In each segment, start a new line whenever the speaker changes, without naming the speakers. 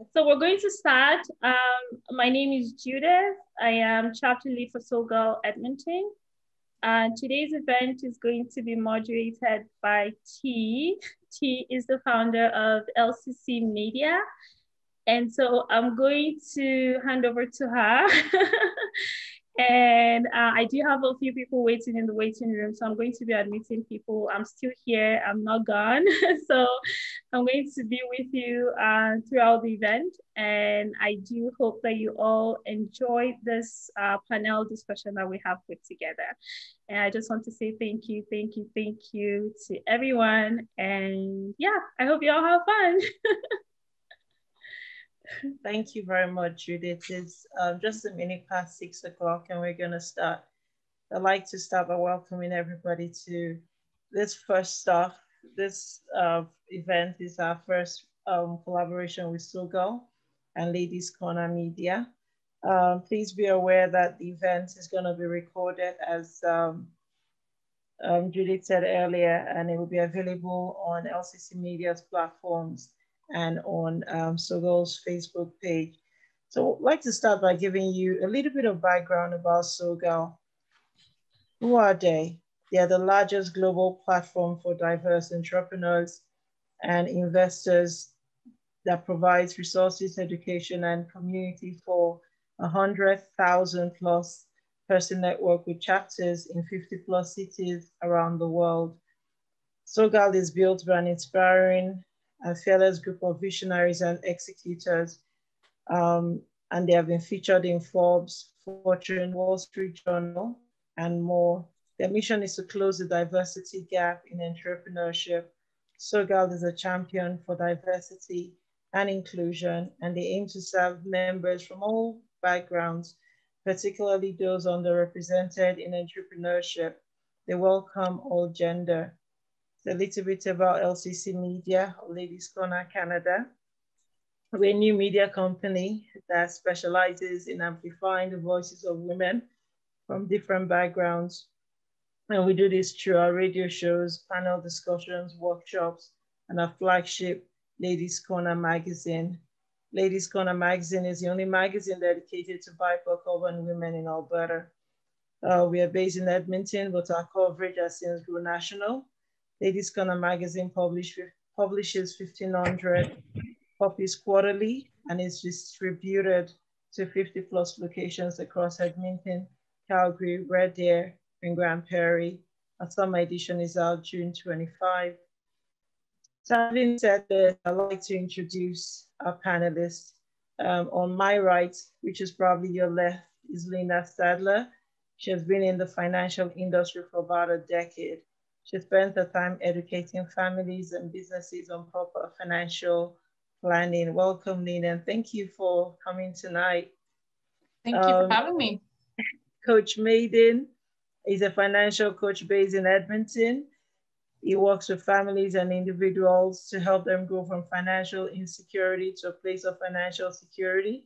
So we're going to start. My name is Judith. I am chapter lead for SoGal Edmonton. Today's event is going to be moderated by T. T is the founder of LCCMedia. And so I'm going to hand over to her. And I do have a few people waiting in the waiting room. So I'm going to be admitting people. I'm still here. I'm not gone. So I'm going to be with you throughout the event. And I do hope that you all enjoy this panel discussion that we have put together. And I just want to say thank you to everyone. And yeah, I hope you all have fun.
Thank you very much, Judith. It's just a minute past 6 o'clock and we're going to start. I'd like to start by welcoming everybody to this first stuff. This event is our first collaboration with SoGal and Ladies Corner Media. Please be aware that the event is going to be recorded as Judith said earlier, and it will be available on LCCmedia's platforms and on SoGal's Facebook page. So I'd like to start by giving you a little bit of background about SoGal. Who are they? They are the largest global platform for diverse entrepreneurs and investors that provides resources, education, and community for 100,000 plus person network with chapters in 50 plus cities around the world. SoGal is built by an inspiring and fearless group of visionaries and executors, and they have been featured in Forbes, Fortune, Wall Street Journal, and more. Their mission is to close the diversity gap in entrepreneurship. SoGal is a champion for diversity and inclusion, and they aim to serve members from all backgrounds, particularly those underrepresented in entrepreneurship. They welcome all gender. A little bit about LCCMedia, or Ladies Corner Canada. We're a new media company that specializes in amplifying the voices of women from different backgrounds. And we do this through our radio shows, panel discussions, workshops, and our flagship Ladies Corner magazine. Ladies Corner magazine is the only magazine dedicated to BIPOC urban women in Alberta. We are based in Edmonton, but our coverage has since grown national. Ladies Corner magazine publishes 1,500 copies quarterly and is distributed to 50 plus locations across Edmonton, Calgary, Red Deer, and Grand Prairie. Our summer edition is out June 25. So having said this, I'd like to introduce our panelists. On my right, which is probably your left, is Lina Stadler. She has been in the financial industry for about a decade. She spends her time educating families and businesses on proper financial planning. Welcome, Lina, and thank you for coming tonight.
Thank you for having me.
Coach Maiden is a financial coach based in Edmonton. He works with families and individuals to help them go from financial insecurity to a place of financial security.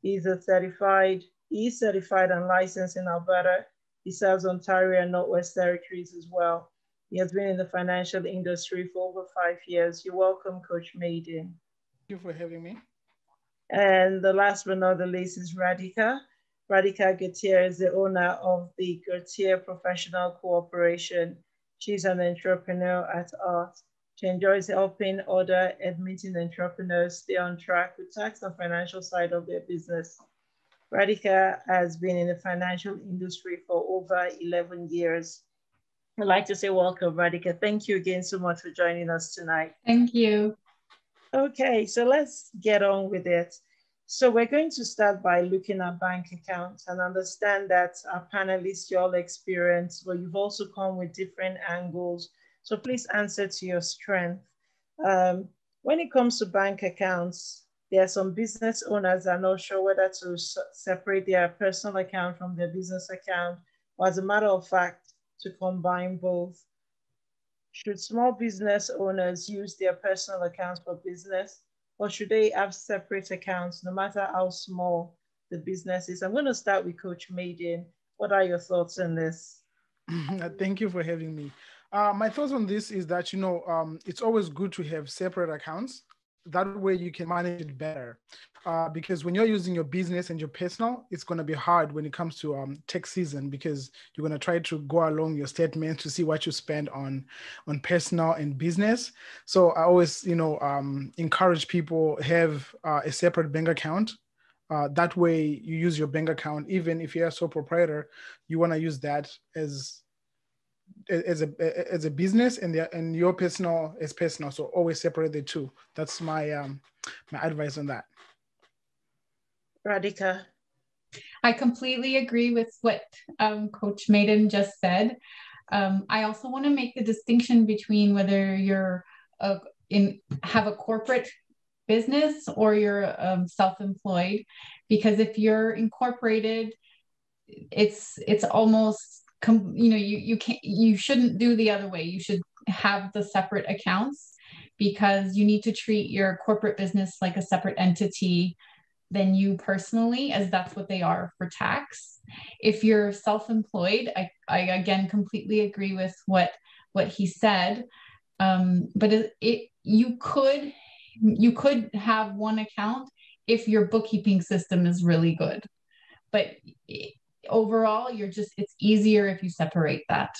He's certified and licensed in Alberta. He serves Ontario and Northwest Territories as well. He has been in the financial industry for over 5 years. You're welcome, Coach Maiden.
Thank you for having me.
And the last but not the least is Radhika. Radhika Gauthier is the owner of the Gauthier Professional Corporation. She's an entrepreneur at heart. She enjoys helping other Edmonton entrepreneurs stay on track with tax and financial side of their business. Radhika has been in the financial industry for over 11 years. I'd like to say welcome, Radhika. Thank you again so much for joining us tonight.
Thank you.
Okay, so let's get on with it. So we're going to start by looking at bank accounts and understand that our panelists, you all experience, but you've also come with different angles. So please answer to your strength. When it comes to bank accounts, there are some business owners that are not sure whether to separate their personal account from their business account, or as a matter of fact, to combine both. Should small business owners use their personal accounts for business, or should they have separate accounts no matter how small the business is? I'm going to start with Coach Maiden. What are your thoughts on this?
Thank you for having me. My thoughts on this is that, it's always good to have separate accounts. that way you can manage it better. Because when you're using your business and your personal, it's going to be hard when it comes to tax season, because you're going to try to go along your statements to see what you spend on personal and business. So I always, encourage people have a separate bank account. That way you use your bank account, even if you're a sole proprietor, you want to use that as a business, and your personal is personal. So always separate the two. That's my my advice on that.
Radhika.
I completely agree with what Coach Maiden just said. I also want to make the distinction between whether you're have a corporate business or you're self-employed, because if you're incorporated, it's almost you shouldn't do the other way. You should have the separate accounts, because you need to treat your corporate business like a separate entity than you personally, as that's what they are for tax. If you're self-employed, I again completely agree with what he said. But you could have one account if your bookkeeping system is really good, but overall it's easier if you separate that.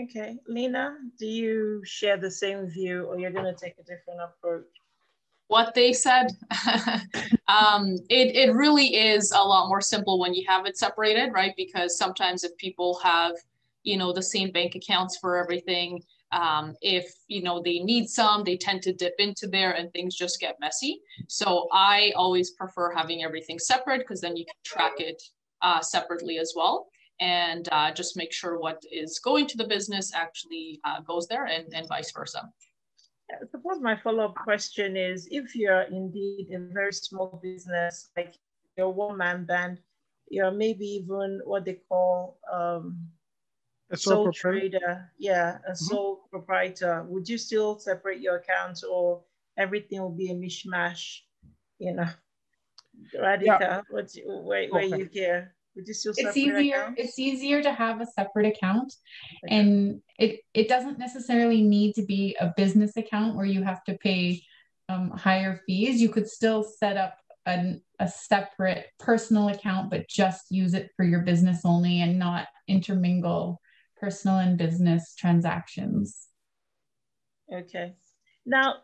Okay, Lina, do you share the same view, or you're going to take a different approach?
What they said, it really is a lot more simple when you have it separated, right? Because sometimes if people have, the same bank accounts for everything, if, they need some, they tend to dip into there and things just get messy. So I always prefer having everything separate, because then you can track it separately as well. And just make sure what is going to the business actually goes there, and vice versa.
I suppose my follow-up question is, if you're indeed a very small business, like you're a one-man band, you're maybe even what they call a sole trader, a sole proprietor, would you still separate your accounts, or everything will be a mishmash? Radhika, where you here? Would you still separate accounts?
It's easier to have a separate account. Okay. And it doesn't necessarily need to be a business account where you have to pay higher fees. You could still set up a separate personal account, but just use it for your business only, and not intermingle personal and business transactions. Okay.
Now,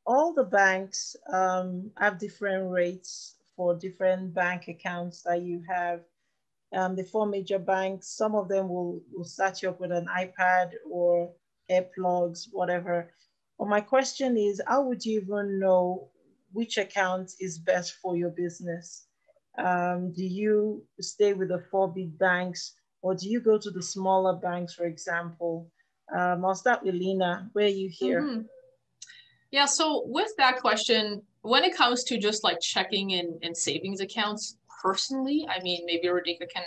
all the banks have different rates for different bank accounts that you have. The 4 major banks, some of them will start you up with an iPad or earplugs, whatever. But my question is, how would you even know which account is best for your business? Do you stay with the 4 big banks, or do you go to the smaller banks, for example? I'll start with Lina. Where are you here?
Mm-hmm. Yeah, so with that question, when it comes to just like checking in savings accounts, personally, I mean, maybe Radhika can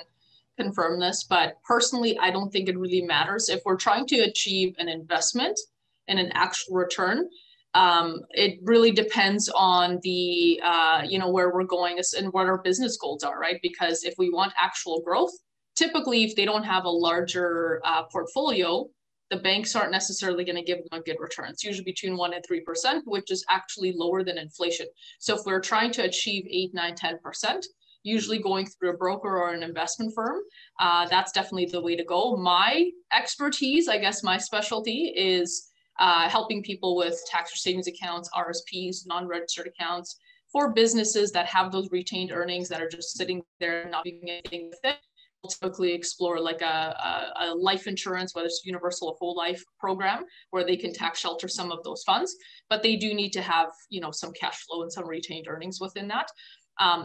confirm this, but personally, I don't think it really matters. If we're trying to achieve an investment and an actual return, it really depends on the, where we're going and what our business goals are, right? Because if we want actual growth, typically, if they don't have a larger portfolio, the banks aren't necessarily going to give them a good return. It's usually between 1% and 3%, which is actually lower than inflation. So if we're trying to achieve 8, 9, 10%, usually going through a broker or an investment firm, that's definitely the way to go. My expertise, I guess my specialty is helping people with tax or savings accounts, RSPs, non-registered accounts, for businesses that have those retained earnings that are just sitting there and not doing anything with it. We'll typically explore like a life insurance, whether it's universal or whole life program, where they can tax shelter some of those funds, but they do need to have, some cash flow and some retained earnings within that.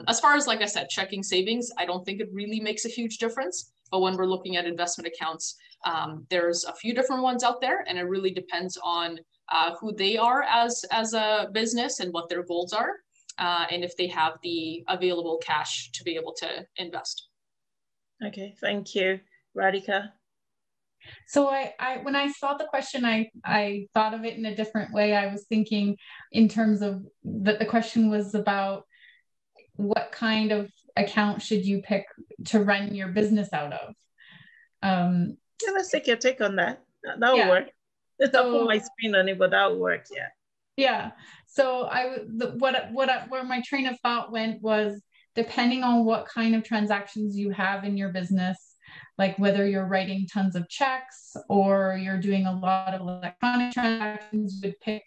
As far as, like I said, checking savings, I don't think it really makes a huge difference. But when we're looking at investment accounts, there's a few different ones out there, and it really depends on who they are as a business and what their goals are, and if they have the available cash to be able to invest.
Okay, thank you. Radhika?
So when I saw the question, I thought of it in a different way. I was thinking in terms of that the question was about what kind of account should you pick to run your business out of?
Let's take your take on that. That'll work. Let's not put my spin on it, but that'll work, yeah.
Yeah. So where my train of thought went was, depending on what kind of transactions you have in your business, like whether you're writing tons of checks or you're doing a lot of electronic transactions, you would pick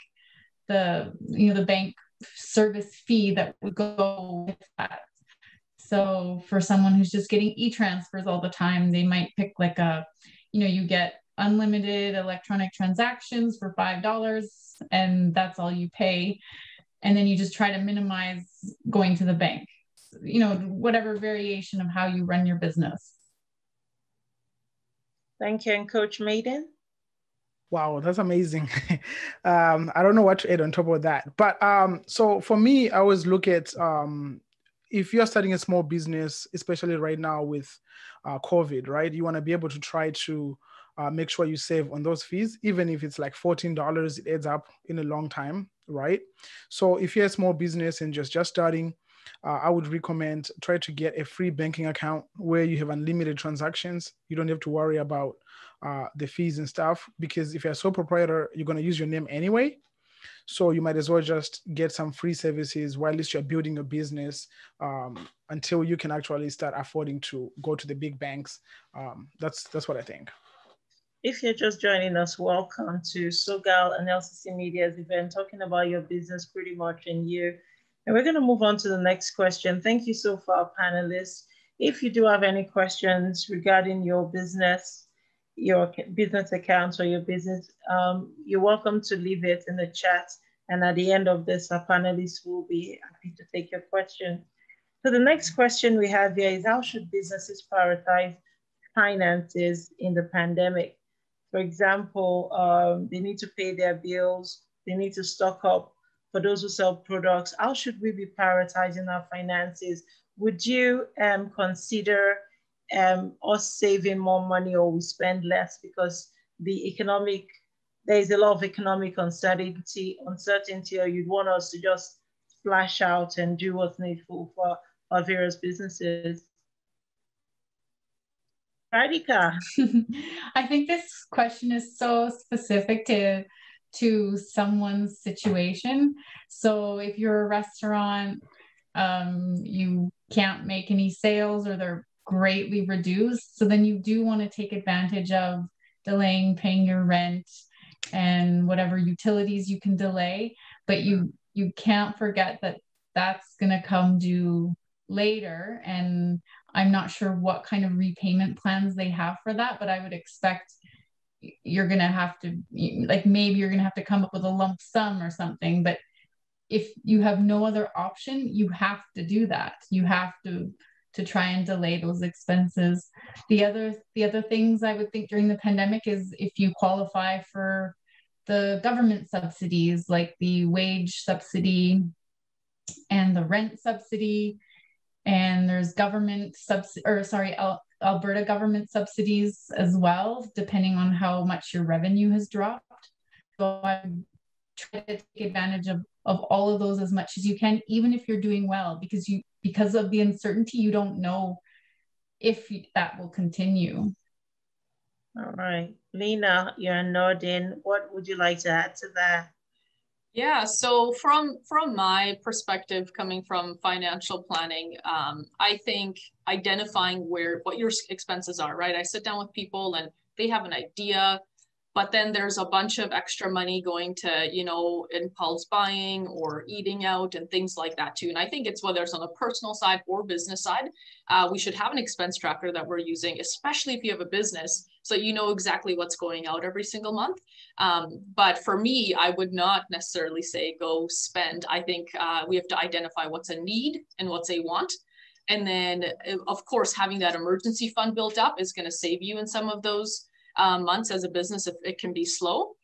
the bank service fee that would go with that. So for someone who's just getting e-transfers all the time, they might pick like you get unlimited electronic transactions for $5 and that's all you pay. And then you just try to minimize going to the bank, whatever variation of how you run your business.
Thank you. And Coach Maiden?
Wow, that's amazing. I don't know what to add on top of that. But so for me, I always look at if you're starting a small business, especially right now with COVID, right? You want to be able to try to make sure you save on those fees, even if it's like $14, it adds up in a long time, right? So if you're a small business and just starting, I would recommend try to get a free banking account where you have unlimited transactions. You don't have to worry about the fees and stuff, because if you're a sole proprietor, you're going to use your name anyway. So you might as well just get some free services while at least you're building your business until you can actually start affording to go to the big banks. That's what I think.
If you're just joining us, welcome to SoGal and LCC Media's event, talking about your business pretty much in you. And we're going to move on to the next question. Thank you so far, panelists. If you do have any questions regarding your business accounts or your business, you're welcome to leave it in the chat. And at the end of this, our panelists will be happy to take your question. So the next question we have here is, how should businesses prioritize finances in the pandemic? For example, they need to pay their bills, they need to stock up. For those who sell products, how should we be prioritizing our finances? Would you consider us saving more money, or we spend less because there is a lot of economic uncertainty, or you'd want us to just splash out and do what's needful for our various businesses? Radhika.
I think this question is so specific to someone's situation. So if you're a restaurant, you can't make any sales or they're greatly reduced. So then you do want to take advantage of delaying paying your rent and whatever utilities you can delay, but you can't forget that that's going to come due later. And I'm not sure what kind of repayment plans they have for that, but I would expect you're going to have to, maybe you're going to have to come up with a lump sum or something. But if you have no other option, you have to do that. You have to try and delay those expenses. The other things I would think during the pandemic is if you qualify for the government subsidies, like the wage subsidy and the rent subsidy, and there's Alberta government subsidies as well, depending on how much your revenue has dropped. So I try to take advantage of all of those as much as you can, even if you're doing well, because of the uncertainty, you don't know if that will continue.
All right, Lina, you're nodding. What would you like to add to that?
Yeah, so from my perspective, coming from financial planning, I think identifying what your expenses are, right? I sit down with people and they have an idea, but then there's a bunch of extra money going to, impulse buying or eating out and things like that too. And I think it's whether it's on the personal side or business side, we should have an expense tracker that we're using, especially if you have a business, so you know exactly what's going out every single month. But for me, I would not necessarily say go spend. I think we have to identify what's a need and what's a want. And then, of course, having that emergency fund built up is going to save you in some of those months as a business if it can be slow.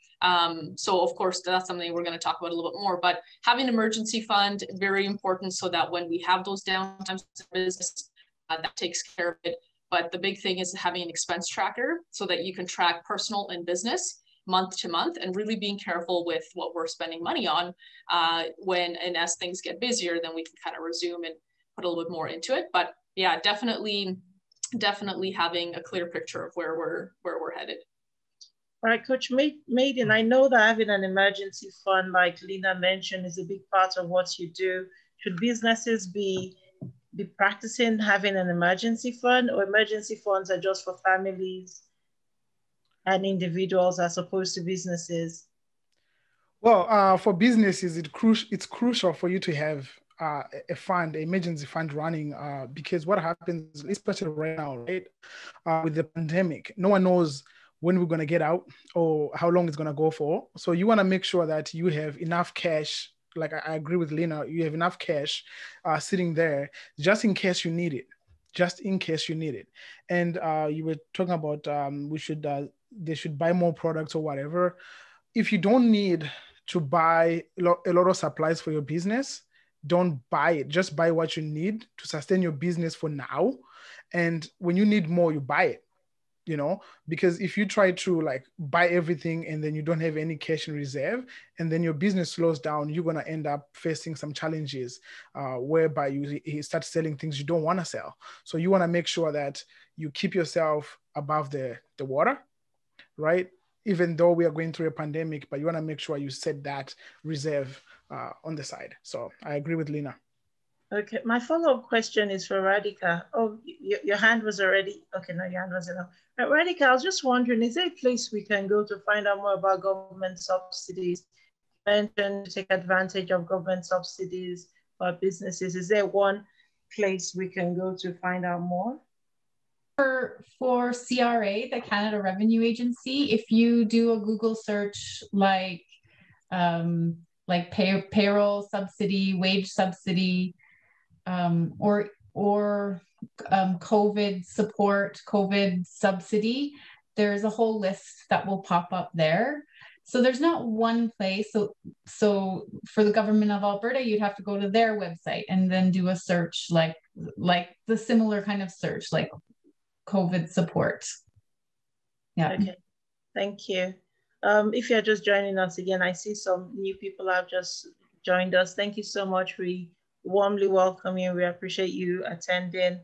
So of course, that's something we're going to talk about a little bit more, but having an emergency fund, very important, so that when we have those downtimes in business, that takes care of it. But the big thing is having an expense tracker so that you can track personal and business month to month, and really being careful with what we're spending money on and as things get busier, then we can kind of resume and put a little bit more into it. But yeah, definitely having a clear picture of where we're headed.
All right, Coach Maiden, I know that having an emergency fund, like Lina mentioned, is a big part of what you do. Should businesses be practicing having an emergency fund, or emergency funds are just for families and individuals as opposed to businesses?
Well, for businesses, it's crucial for you to have a fund, an emergency fund running, because what happens, especially right now, right, with the pandemic, no one knows when we're going to get out or how long it's going to go for. So you want to make sure that you have enough cash. Like I agree with Lina, you have enough cash sitting there just in case you need it. Just in case you need it. And you were talking about they should buy more products or whatever. If you don't need to buy a lot of supplies for your business, don't buy it. Just buy what you need to sustain your business for now. And when you need more, you buy it, because if you try to like buy everything and then you don't have any cash in reserve and then your business slows down, you're going to end up facing some challenges whereby you start selling things you don't want to sell. So you want to make sure that you keep yourself above the water, right? Even though we are going through a pandemic, but you want to make sure you set that reserve on the side. So I agree with Lina.
Okay, my follow-up question is for Radhika. Oh, your hand was already, okay, no, your hand wasn't up. Radhika, I was just wondering, is there a place we can go to find out more about government subsidies? You mentioned to take advantage of government subsidies for businesses. Is there one place we can go to find out more?
For CRA, the Canada Revenue Agency, if you do a Google search like payroll subsidy, wage subsidy, or COVID support, COVID subsidy, there's a whole list that will pop up there. So there's not one place. So for the government of Alberta, you'd have to go to their website and then do a search like the similar kind of search, like COVID support. Yeah.
Okay, thank you. If you're just joining us again, I see some new people have just joined us. Thank you so much. We warmly welcome you. We appreciate you attending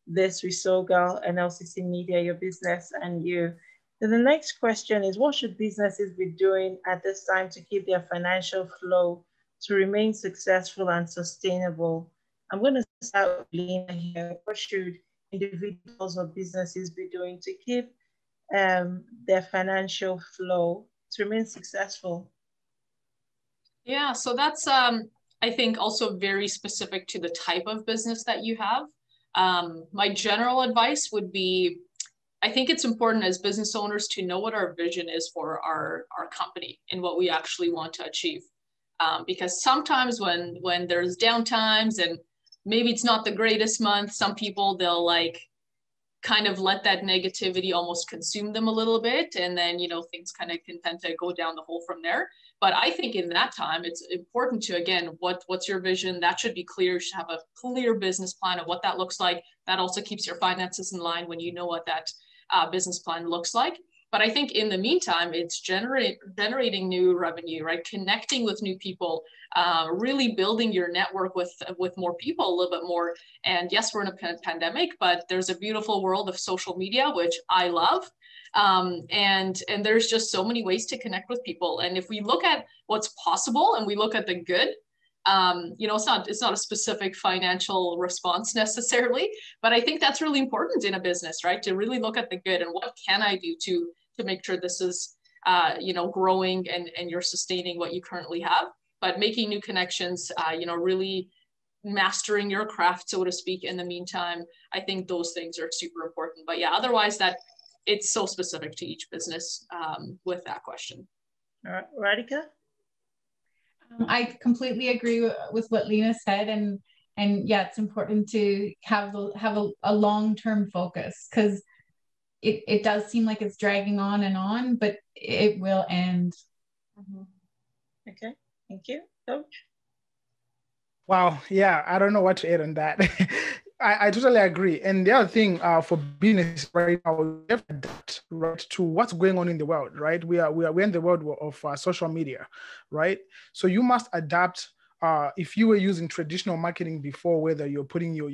this with SoGal and LCCMedia, your business and you. So the next question is, what should businesses be doing at this time to keep their financial flow to remain successful and sustainable? I'm going to start with Lina here. What should individuals or businesses be doing to keep their financial flow to remain successful?
Yeah, so that's, I think, also very specific to the type of business that you have. My general advice would be, I think it's important as business owners to know what our vision is for our company and what we actually want to achieve. Because sometimes when there's downtimes and maybe it's not the greatest month, some people, they'll like kind of let that negativity almost consume them a little bit. And then, things kind of can tend to go down the hole from there. But I think in that time, it's important to, again, what's your vision? That should be clear. You should have a clear business plan of what that looks like. That also keeps your finances in line when you know what that business plan looks like. But I think in the meantime, it's generating new revenue, right? Connecting with new people, really building your network with more people a little bit more. And yes, we're in a pandemic, but there's a beautiful world of social media, which I love. And there's just so many ways to connect with people. And if we look at what's possible and we look at the good, it's not a specific financial response necessarily, but I think that's really important in a business, right? To really look at the good and what can I do to make sure this is, growing and you're sustaining what you currently have, but making new connections, really mastering your craft, so to speak, in the meantime. I think those things are super important. But yeah, otherwise it's so specific to each business with that question.
All right, Radhika?
I completely agree with what Lina said, and yeah, it's important to have a long-term focus, because it does seem like it's dragging on, but it will end.
Mm-hmm. Okay, thank you, Coach.
Wow, yeah, I don't know what to add on that. I totally agree. And the other thing for business right now, we have to adapt, right, to what's going on in the world, right? We're in the world of social media, right? So you must adapt if you were using traditional marketing before, whether you're putting your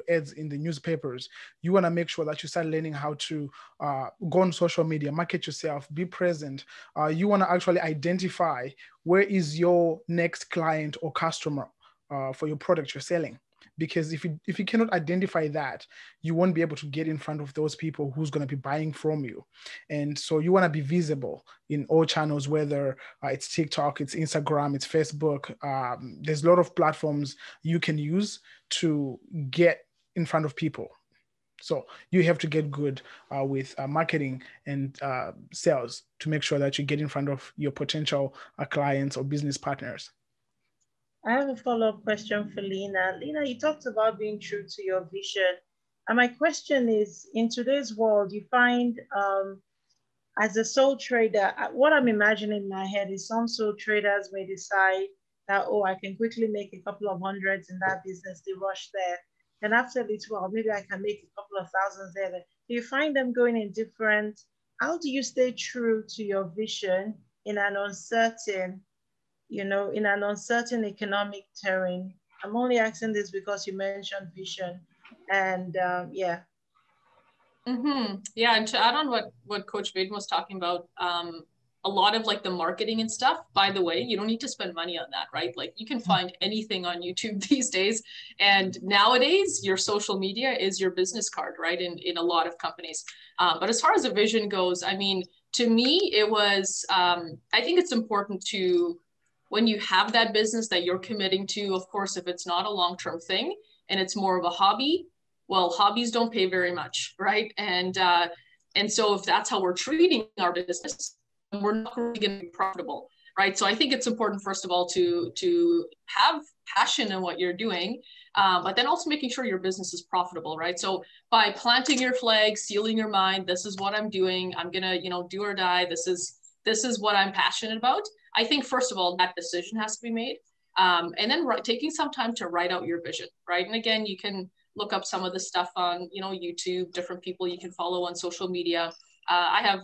ads in the newspapers, you want to make sure that you start learning how to go on social media, market yourself, be present. You want to actually identify where is your next client or customer for your product you're selling. Because if you cannot identify that, you won't be able to get in front of those people who's going to be buying from you. And so you want to be visible in all channels, whether it's TikTok, it's Instagram, it's Facebook. There's a lot of platforms you can use to get in front of people. So you have to get good with marketing and sales to make sure that you get in front of your potential clients or business partners.
I have a follow-up question for Lina. Lina, you talked about being true to your vision. And my question is, in today's world, you find as a sole trader, what I'm imagining in my head is some sole traders may decide that, oh, I can quickly make a couple of hundreds in that business, they rush there. Then after a little while, maybe I can make a couple of thousands there. Do you find them going in different? How do you stay true to your vision in an uncertain economic terrain? I'm only asking this because you mentioned vision, and yeah.
Yeah, and to add on what Coach Maiden was talking about, a lot of like the marketing and stuff, by the way, you don't need to spend money on that, right? Like you can find anything on YouTube these days. And nowadays your social media is your business card, right? In a lot of companies. But as far as a vision goes, I mean, to me, it was, I think it's important to, when you have that business that you're committing to, of course, if it's not a long-term thing and it's more of a hobby, well, hobbies don't pay very much, right? And so if that's how we're treating our business, we're not really going to be profitable, right? So I think it's important, first of all, to have passion in what you're doing, but then also making sure your business is profitable, right? So by planting your flag, sealing your mind, this is what I'm doing. I'm gonna, do or die. This is what I'm passionate about. I think, first of all, that decision has to be made. And then taking some time to write out your vision, right? And again, you can look up some of the stuff on, YouTube, different people you can follow on social media. I have,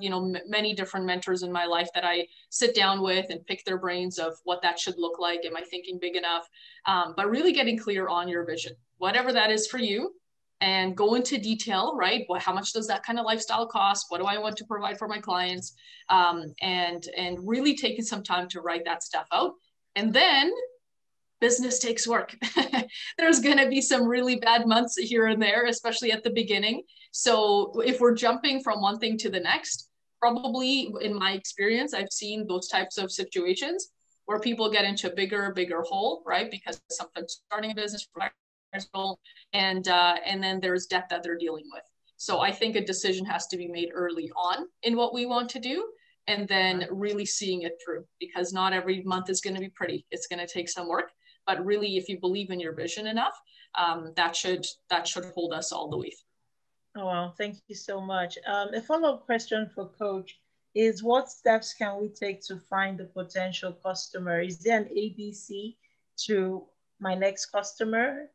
many different mentors in my life that I sit down with and pick their brains of what that should look like. Am I thinking big enough? But really getting clear on your vision, whatever that is for you, and go into detail, right? How much does that kind of lifestyle cost? What do I want to provide for my clients? And really taking some time to write that stuff out. And then business takes work. There's going to be some really bad months here and there, especially at the beginning. So if we're jumping from one thing to the next, probably in my experience, I've seen those types of situations where people get into a bigger hole, right? Because sometimes starting a business, and then there's debt that they're dealing with. So I think a decision has to be made early on in what we want to do, and then really seeing it through, because not every month is going to be pretty. It's going to take some work. But really, if you believe in your vision enough, that should hold us all the way through.
Oh, wow. Thank you so much. A follow-up question for Coach is, what steps can we take to find the potential customer? Is there an ABC to my next customer?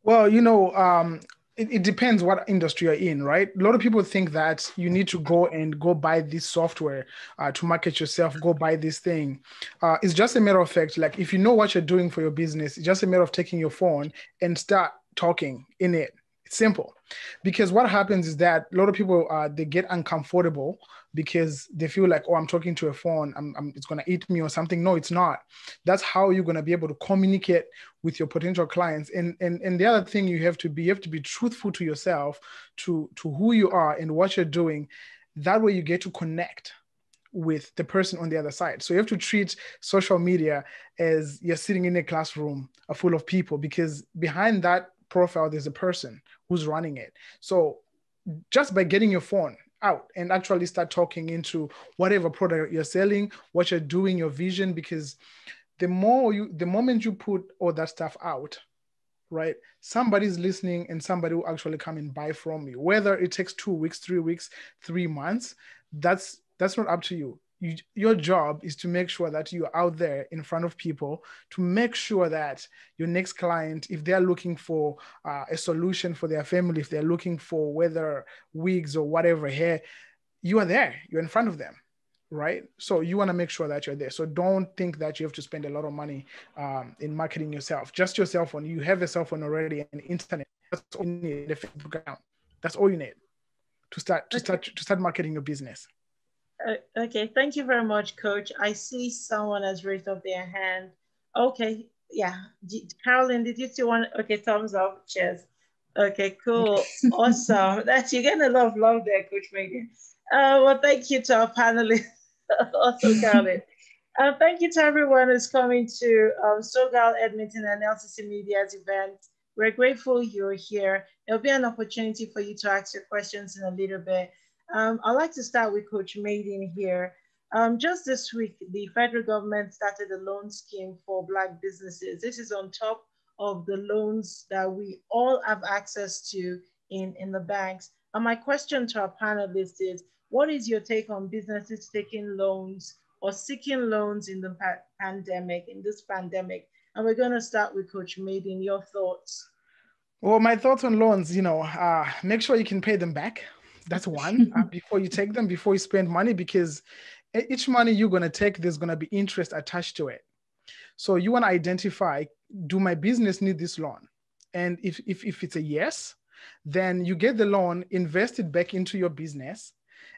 Well, it depends what industry you're in, right? A lot of people think that you need to go buy this software to market yourself, go buy this thing. It's just a matter of fact, like if you know what you're doing for your business, it's just a matter of taking your phone and start talking in it. It's simple. Because what happens is that a lot of people, they get uncomfortable because they feel like, oh, I'm talking to a phone, it's going to eat me or something. No, it's not. That's how you're going to be able to communicate with your potential clients. And the other thing you have to be truthful to yourself, to who you are and what you're doing. That way you get to connect with the person on the other side. So you have to treat social media as you're sitting in a classroom full of people, because behind that profile, there's a person who's running it. So just by getting your phone out and actually start talking into whatever product you're selling, what you're doing, your vision, because the moment you put all that stuff out, right, somebody's listening and somebody will actually come and buy from you. Whether it takes 2 weeks, 3 weeks, 3 months, that's not up to you. Your job is to make sure that you're out there in front of people, to make sure that your next client, if they're looking for a solution for their family, if they're looking for whether wigs or whatever hair, you are there, you're in front of them. right? So you want to make sure that you're there. So don't think that you have to spend a lot of money in marketing yourself. Just your cell phone. You have a cell phone already and internet. That's all you need. A Facebook account. That's all you need to start marketing your business.
Okay, thank you very much, Coach. I see someone has raised up their hand. Okay, yeah. Carolyn, did you still want? Okay, thumbs up. Cheers. Okay, cool. Awesome. You're getting a lot of love there, Coach Maiden. Well, thank you to our panelists. Also, Carolyn. Thank you to everyone who's coming to SoGal Edmonton and LCCMedia's event. We're grateful you're here. There'll be an opportunity for you to ask your questions in a little bit. I'd like to start with Coach Maiden here. Just this week, the federal government started a loan scheme for Black businesses. This is on top of the loans that we all have access to in the banks. And my question to our panelists is, what is your take on businesses taking loans or seeking loans in the pandemic, in this pandemic? And we're going to start with Coach Maiden. Your thoughts?
Well, my thoughts on loans, make sure you can pay them back. That's one, before you take them, before you spend money, because each money you're going to take, there's going to be interest attached to it. So you want to identify, do my business need this loan? And if it's a yes, then you get the loan, invest it back into your business,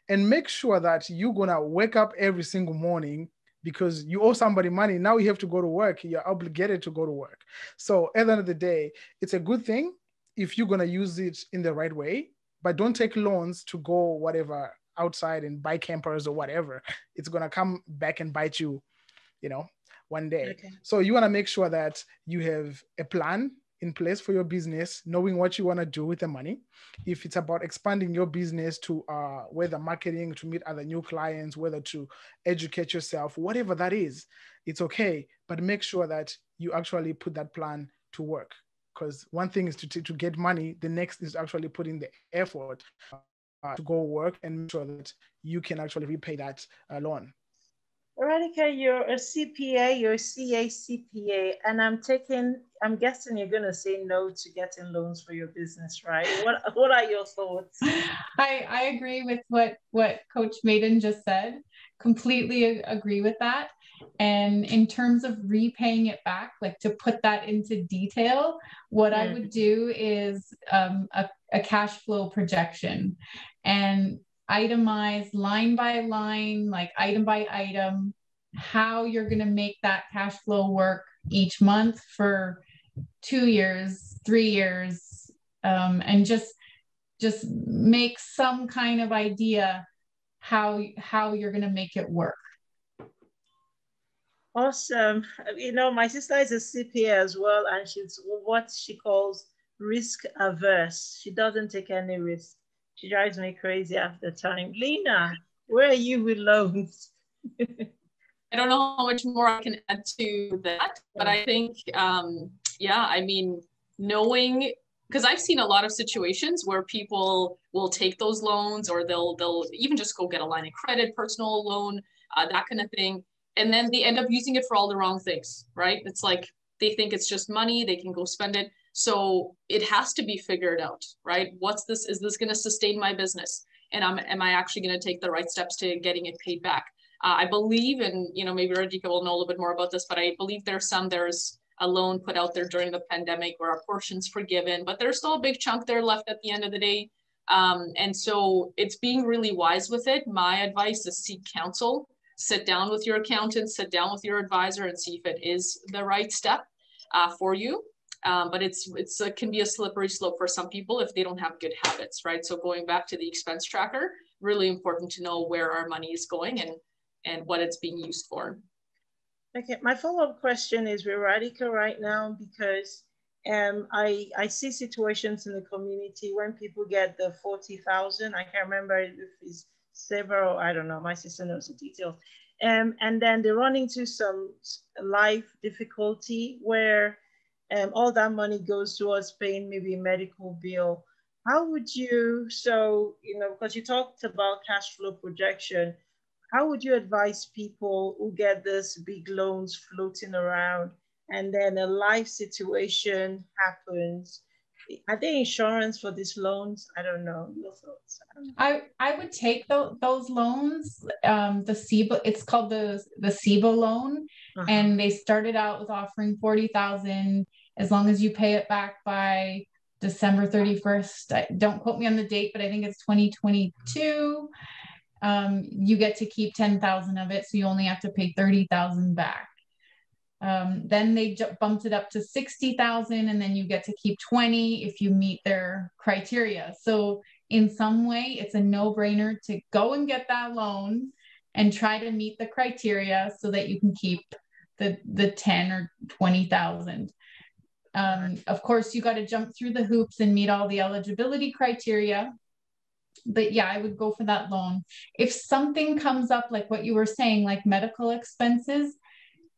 and make sure that you're going to wake up every single morning because you owe somebody money. Now you have to go to work. You're obligated to go to work. So at the end of the day, it's a good thing if you're going to use it in the right way, but don't take loans to go whatever outside and buy campers or whatever. It's going to come back and bite you, one day. Okay. So you want to make sure that you have a plan in place for your business, knowing what you want to do with the money. If it's about expanding your business to whether marketing, to meet other new clients, whether to educate yourself, whatever that is, it's okay. But make sure that you actually put that plan to work. Because one thing is to get money. The next is actually putting the effort to go work and make sure that you can actually repay that loan.
Radhika, you're a CPA, you're a CA CPA, and I'm guessing you're going to say no to getting loans for your business, right? What are your thoughts?
I agree with what Coach Maiden just said. Completely agree with that. And in terms of repaying it back, like to put that into detail, what I would do is a cash flow projection and itemize line by line, like item by item, how you're going to make that cash flow work each month for 2 years, 3 years, and just make some kind of idea how you're going to make it work.
Awesome. My sister is a CPA as well, and she's what she calls risk averse. She doesn't take any risk. She drives me crazy after time. Lina, where are you with loans?
I don't know how much more I can add to that, but I think, knowing, because I've seen a lot of situations where people will take those loans, or they'll even just go get a line of credit, personal loan, that kind of thing. And then they end up using it for all the wrong things, right? It's like, they think it's just money, they can go spend it. So it has to be figured out, right? Is this going to sustain my business? And am I actually going to take the right steps to getting it paid back? I believe, and maybe Radhika will know a little bit more about this, but I believe there's a loan put out there during the pandemic where a portion's forgiven, but there's still a big chunk there left at the end of the day. And so it's being really wise with it. My advice is seek counsel, sit down with your accountant, sit down with your advisor and see if it is the right step for you. But it can be a slippery slope for some people if they don't have good habits, right? So going back to the expense tracker, really important to know where our money is going and what it's being used for.
Okay, my follow-up question is with Radhika right now, because I see situations in the community when people get the 40,000. I can't remember if it's several, I don't know, my sister knows the details. And then they run into some life difficulty where all that money goes towards paying maybe a medical bill. How would you, because you talked about cash flow projection, how would you advise people who get this big loans floating around and then a life situation happens? Are there insurance for these loans? I don't know. Your thoughts?
I would take those loans. The SEBA, it's called the SEBA loan, and they started out with offering 40,000 as long as you pay it back by December 31st. Don't quote me on the date, but I think it's 2022. You get to keep 10,000 of it, so you only have to pay 30,000 back. Then they bumped it up to 60,000, and then you get to keep 20 if you meet their criteria. So in some way, it's a no-brainer to go and get that loan and try to meet the criteria so that you can keep the 10 or 20,000. Of course, you got to jump through the hoops and meet all the eligibility criteria. But yeah, I would go for that loan. If something comes up, like what you were saying, like medical expenses,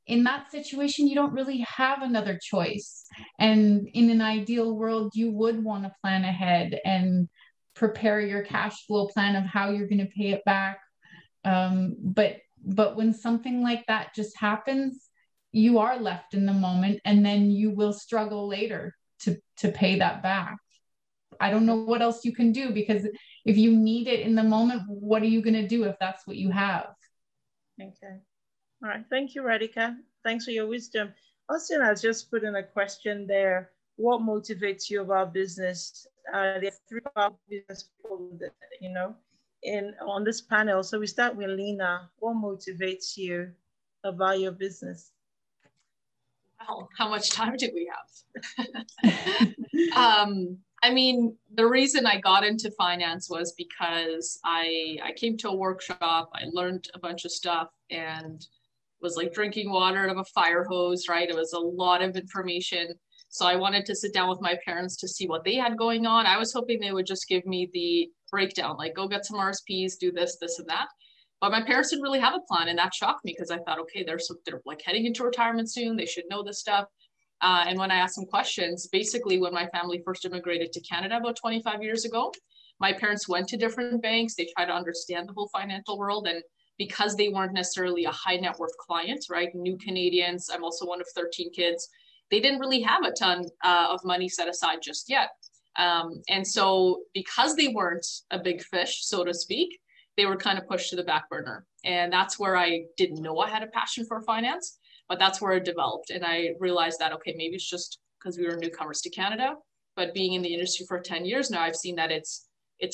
in that situation, you don't really have another choice. And in an ideal world, you would want to plan ahead and prepare your cash flow plan of how you're going to pay it back. But when something like that just happens, you are left in the moment, and then you will struggle later to pay that back. I don't know what else you can do, because if you need it in the moment, what are you going to do if that's what you have? Okay.
All right. Thank you, Radhika. Thanks for your wisdom. Austin has just put in a question there. What motivates you about business? There are three business people, on this panel. So we start with Lina. What motivates you about your business?
Well, how much time do we have? I mean, the reason I got into finance was because I came to a workshop, I learned a bunch of stuff, and was like drinking water out of a fire hose, right? It was a lot of information. So I wanted to sit down with my parents to see what they had going on. I was hoping they would just give me the breakdown, like go get some RSPs, do this, this, and that. But my parents didn't really have a plan, and that shocked me because I thought, okay, they're like heading into retirement soon. They should know this stuff. And when I asked them questions, basically when my family first immigrated to Canada about 25 years ago, my parents went to different banks. They tried to understand the whole financial world. And because they weren't necessarily a high net worth client, right? New Canadians, I'm also one of 13 kids. They didn't really have a ton of money set aside just yet. And so because they weren't a big fish, so to speak, they were kind of pushed to the back burner. And that's where I didn't know I had a passion for finance, but that's where it developed. And I realized that, okay, maybe it's just because we were newcomers to Canada, but being in the industry for 10 years now, I've seen that it's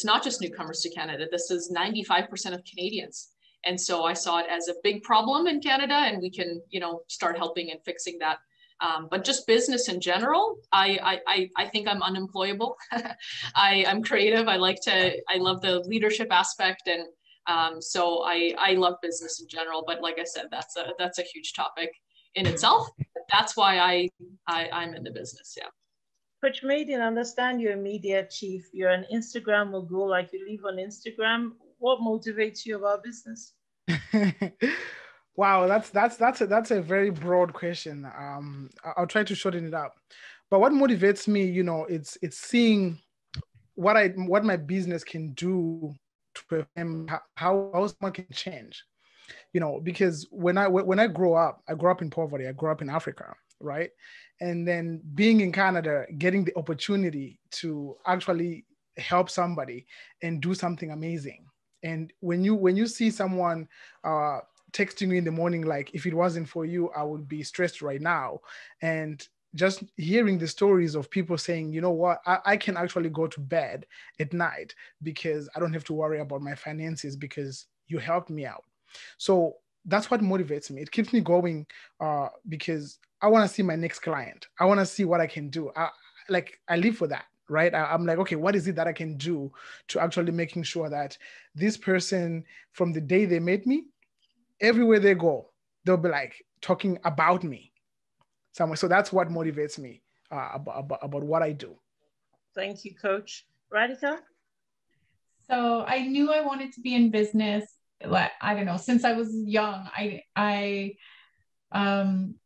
not just newcomers to Canada. This is 95% of Canadians. And so I saw it as a big problem in Canada, and we can, start helping and fixing that. But just business in general, I think I'm unemployable. I'm creative. I love the leadership aspect. And so I love business in general. But like I said, that's a huge topic in itself. That's why I'm in the business. Yeah.
Coach Maiden, understand you're a media chief. You're an Instagram mogul, like you live on Instagram. What motivates you about business?
Wow, that's a very broad question. I'll try to shorten it up. But what motivates me, it's seeing what my business can do to how someone can change. Because when I grew up in poverty. I grew up in Africa, right? And then being in Canada, getting the opportunity to actually help somebody and do something amazing. And when you see someone texting you in the morning, like, if it wasn't for you, I would be stressed right now. And just hearing the stories of people saying, you know what, I can actually go to bed at night because I don't have to worry about my finances because you helped me out. So that's what motivates me. It keeps me going because I want to see my next client. I want to see what I can do. I live for that. Right? I'm like, okay, what is it that I can do to actually making sure that this person, from the day they met me, everywhere they go, they'll be like talking about me somewhere. So that's what motivates me about what I do.
Thank you, Coach. Radhika?
So I knew I wanted to be in business. Like, I don't know, since I was young. I don't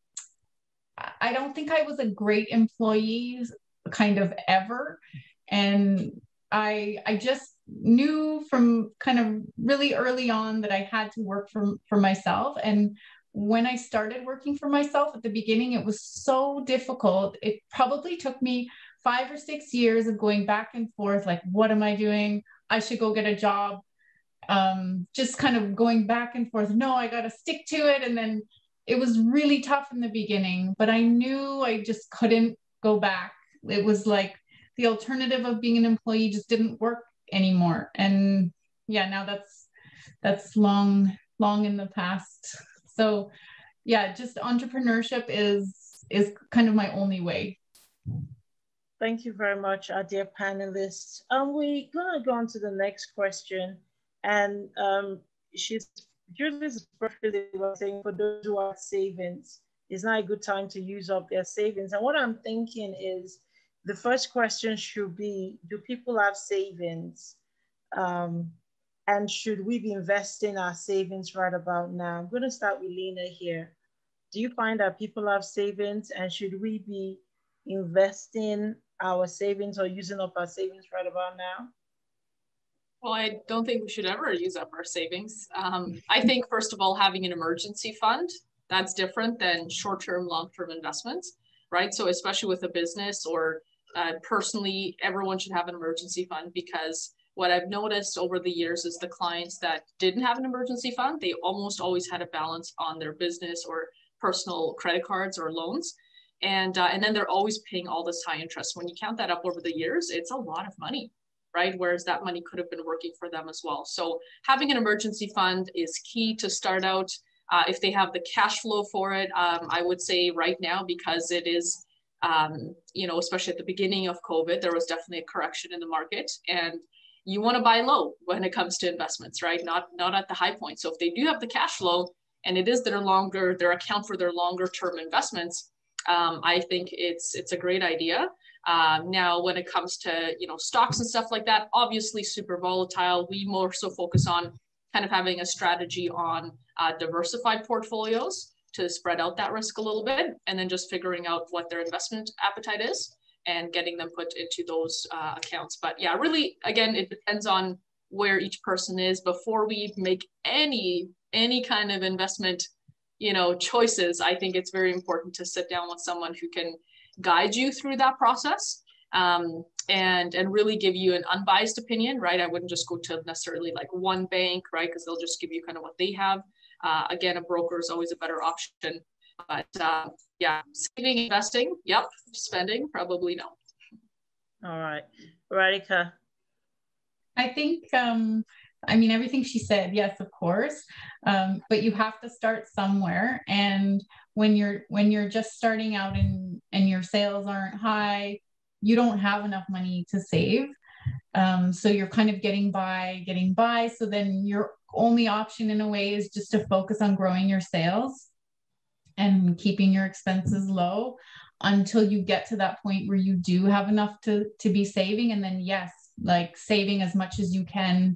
think I was a great employee kind of ever. And I just knew from kind of really early on that I had to work for myself. And when I started working for myself at the beginning, it was so difficult. It probably took me 5 or 6 years of going back and forth, like, what am I doing? I should go get a job. Just kind of going back and forth. No, I got to stick to it. And then it was really tough in the beginning, but I knew I just couldn't go back. It was like the alternative of being an employee just didn't work anymore. And yeah, now that's long in the past. So yeah, just entrepreneurship is kind of my only way.
Thank you very much, our dear panelists. We're gonna go on to the next question. And Judith is perfectly saying, for those who have savings, it's not a good time to use up their savings. And what I'm thinking is, the first question should be, do people have savings? And should we be investing our savings right about now? I'm going to start with Lina here. Do you find that people have savings, and should we be investing our savings or using up our savings right about now?
Well, I don't think we should ever use up our savings. I think, first of all, having an emergency fund, that's different than short-term, long-term investments, right? So especially with a business or personally, everyone should have an emergency fund, because what I've noticed over the years is the clients that didn't have an emergency fund, they almost always had a balance on their business or personal credit cards or loans. And then they're always paying all this high interest. When you count that up over the years, it's a lot of money, right? Whereas that money could have been working for them as well. So having an emergency fund is key to start out. If they have the cash flow for it, I would say right now, because it is, you know, especially at the beginning of COVID, there was definitely a correction in the market, and you want to buy low when it comes to investments, right? Not at the high point. So if they do have the cash flow and it is their account for their longer term investments, I think it's a great idea. Now, when it comes to, you know, stocks and stuff like that, obviously super volatile. We more so focus on kind of having a strategy on diversified portfolios to spread out that risk a little bit, and then just figuring out what their investment appetite is and getting them put into those accounts. But yeah, really, again, it depends on where each person is. Before we make any kind of investment, you know, choices, I think it's very important to sit down with someone who can guide you through that process, and really give you an unbiased opinion, right? I wouldn't just go to necessarily like one bank, right? Because they'll just give you kind of what they have. Again, a broker is always a better option. But yeah, saving, investing, yep. Spending, probably no.
All right, Radhika.
I think, I mean, everything she said, yes, of course, but you have to start somewhere. And when you're just starting out and your sales aren't high, you don't have enough money to save. So you're kind of getting by. So then your only option in a way is just to focus on growing your sales and keeping your expenses low until you get to that point where you do have enough to be saving. And then yes, like saving as much as you can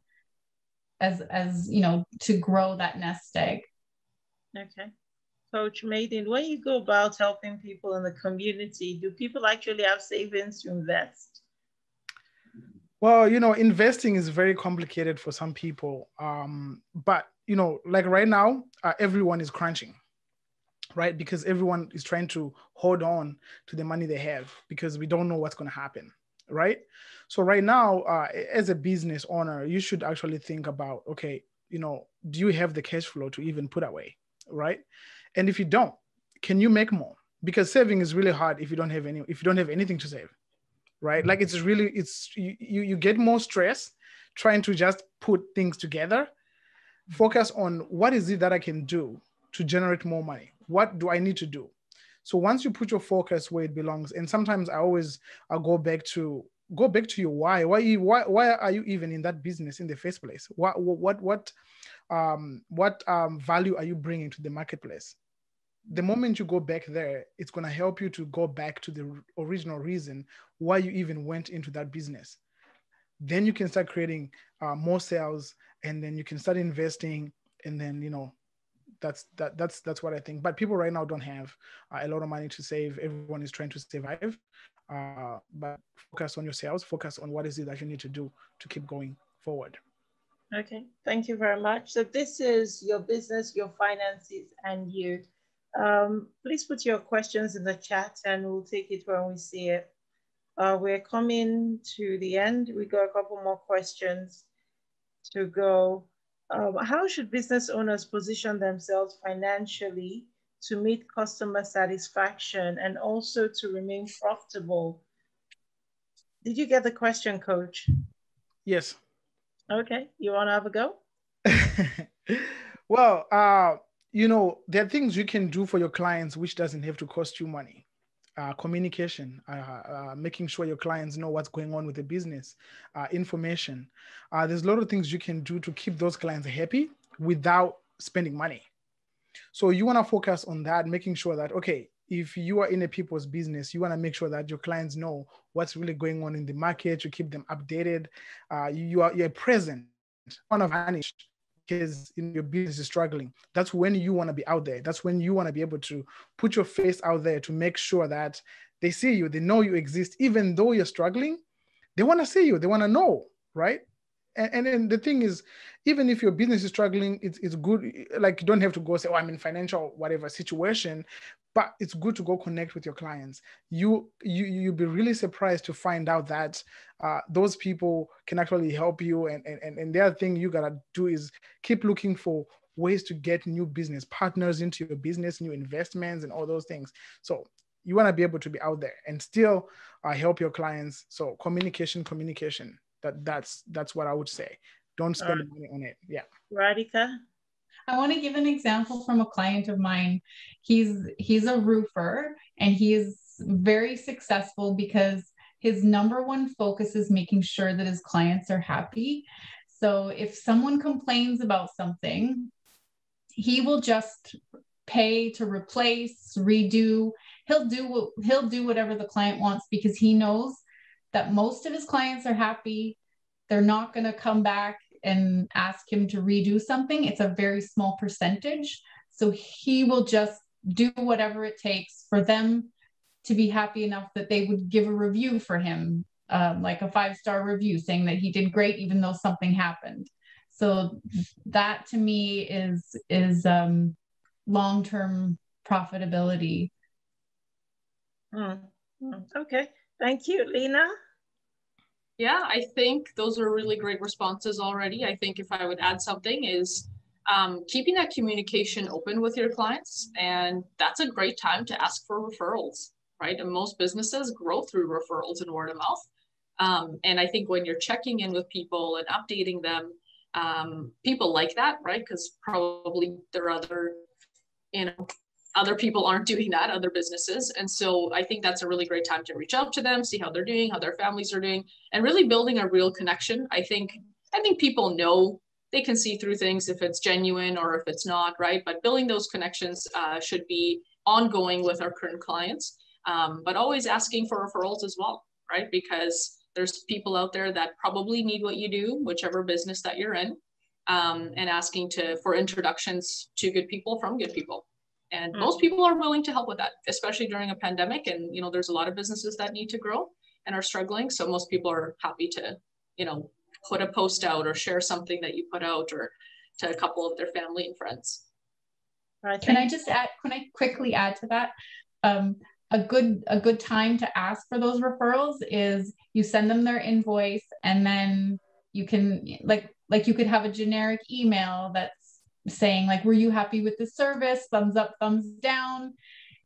as you know, to grow that nest egg.
Okay. Coach Maiden, when you go about helping people in the community, do people actually have savings to invest?
Well, you know, investing is very complicated for some people. But, you know, like right now, everyone is crunching, right? Because everyone is trying to hold on to the money they have because we don't know what's going to happen, right? So right now, as a business owner, you should actually think about, okay, you know, do you have the cash flow to even put away, right? And if you don't, can you make more? Because saving is really hard if you don't have anything to save, right? Like you get more stress trying to just put things together. Focus on what is it that I can do to generate more money? What do I need to do? So once you put your focus where it belongs, and sometimes I'll go back to your why. Why are you even in that business in the first place? What value are you bringing to the marketplace? The moment you go back there, it's going to help you to go back to the original reason why you even went into that business. Then you can start creating more sales, and then you can start investing, and then, you know, that's what I think. But people right now don't have a lot of money to save. Everyone is trying to survive. But focus on your sales, focus on what is it that you need to do to keep going forward.
Okay, thank you very much. So this is your business, your finances, and you. Please put your questions in the chat and we'll take it when we see it. We're coming to the end. We got a couple more questions to go. How should business owners position themselves financially to meet customer satisfaction and also to remain profitable? Did you get the question, Coach?
Yes.
Okay, you want to have a go?
Well, there are things you can do for your clients which doesn't have to cost you money. Communication, making sure your clients know what's going on with the business, information. There's a lot of things you can do to keep those clients happy without spending money. So you want to focus on that, making sure that, okay, if you are in a people's business, you want to make sure that your clients know what's really going on in the market. You keep them updated. You're present. One of manage because your business is struggling. That's when you want to be out there. That's when you want to be able to put your face out there to make sure that they see you, they know you exist, even though you're struggling. They want to see you. They want to know, right? And then the thing is, even if your business is struggling, it's good. Like, you don't have to go say, oh, I'm in financial whatever situation, but it's good to go connect with your clients. You'll be really surprised to find out that those people can actually help you. And the other thing you gotta do is keep looking for ways to get new business partners into your business, new investments, and all those things. So you want to be able to be out there and still help your clients. So communication. That's what I would say. Don't spend money on it. Yeah.
Radhika?
I want to give an example from a client of mine. He's a roofer, and he is very successful because his number one focus is making sure that his clients are happy. So if someone complains about something, he will just pay to replace, redo. He'll do whatever the client wants because he knows that most of his clients are happy. They're not going to come back and ask him to redo something. It's a very small percentage. So he will just do whatever it takes for them to be happy enough that they would give a review for him, like a 5-star review saying that he did great, even though something happened. So that to me is long-term profitability.
Okay, thank you. Lina?
Yeah, I think those are really great responses already. I think if I would add something is keeping that communication open with your clients. And that's a great time to ask for referrals, right? And most businesses grow through referrals and word of mouth. And I think when you're checking in with people and updating them, people like that, right? Because probably there are other people aren't doing that, other businesses. And so I think that's a really great time to reach out to them, see how they're doing, how their families are doing, and really building a real connection. I think people know, they can see through things if it's genuine or if it's not, right? But building those connections should be ongoing with our current clients, but always asking for referrals as well, right? Because there's people out there that probably need what you do, whichever business that you're in, and asking for introductions to good people from good people. And most people are willing to help with that, especially during a pandemic. And, there's a lot of businesses that need to grow and are struggling. So most people are happy to, put a post out or share something that you put out or to a couple of their family and friends.
Can I quickly add to that? A good time to ask for those referrals is you send them their invoice, and then you can like you could have a generic email that's saying like, were you happy with the service? Thumbs up, thumbs down.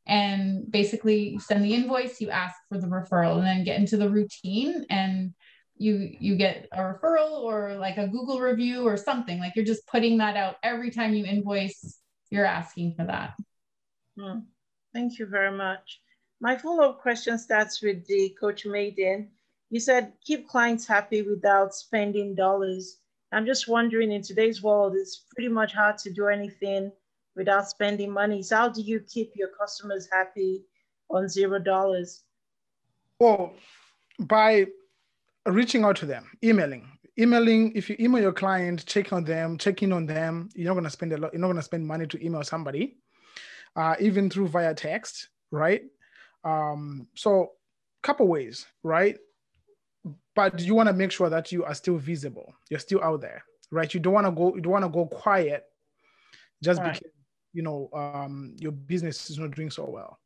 And basically you send the invoice, you ask for the referral, and then get into the routine, and you get a referral or like a Google review or something. Like, you're just putting that out every time you invoice, you're asking for that.
Thank you very much. My follow-up question starts with the Coach Maiden. You said keep clients happy without spending dollars. I'm just wondering, in today's world, it's pretty much hard to do anything without spending money. So how do you keep your customers happy on $0?
Well, by reaching out to them, emailing. If you email your client, check in on them, you're not going to spend a lot. You're not going to spend money to email somebody, even through via text, right? So couple ways, right? But you want to make sure that you are still visible. You're still out there, right? You don't want to go quiet just because your business is not doing so well.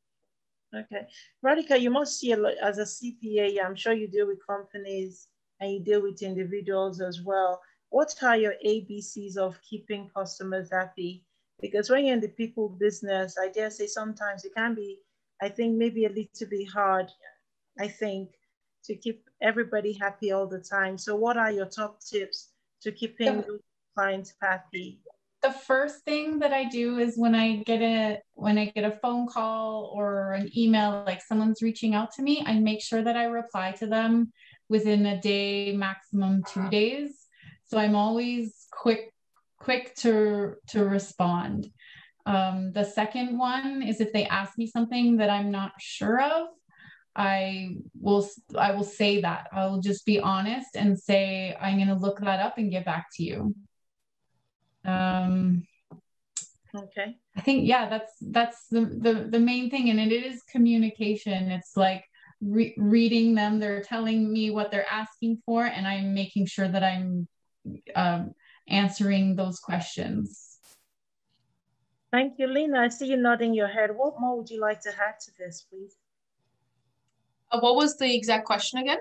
Okay. Radhika, you must see a lot as a CPA. I'm sure you deal with companies and you deal with individuals as well. What are your ABCs of keeping customers happy? Because when you're in the people business, I dare say sometimes it can be, I think maybe a little bit hard, I think, to keep everybody happy all the time. So what are your top tips to keeping clients happy?
The first thing that I do is when I get a phone call or an email, like someone's reaching out to me, I make sure that I reply to them within a day, maximum 2 days. So I'm always quick to respond. The second one is if they ask me something that I'm not sure of, I will say that. I will just be honest and say, I'm going to look that up and get back to you.
Okay.
I think, yeah, that's the main thing. And it is communication. It's like reading them. They're telling me what they're asking for, and I'm making sure that I'm answering those questions.
Thank you, Lina. I see you nodding your head. What more would you like to add to this, please?
What was the exact question again?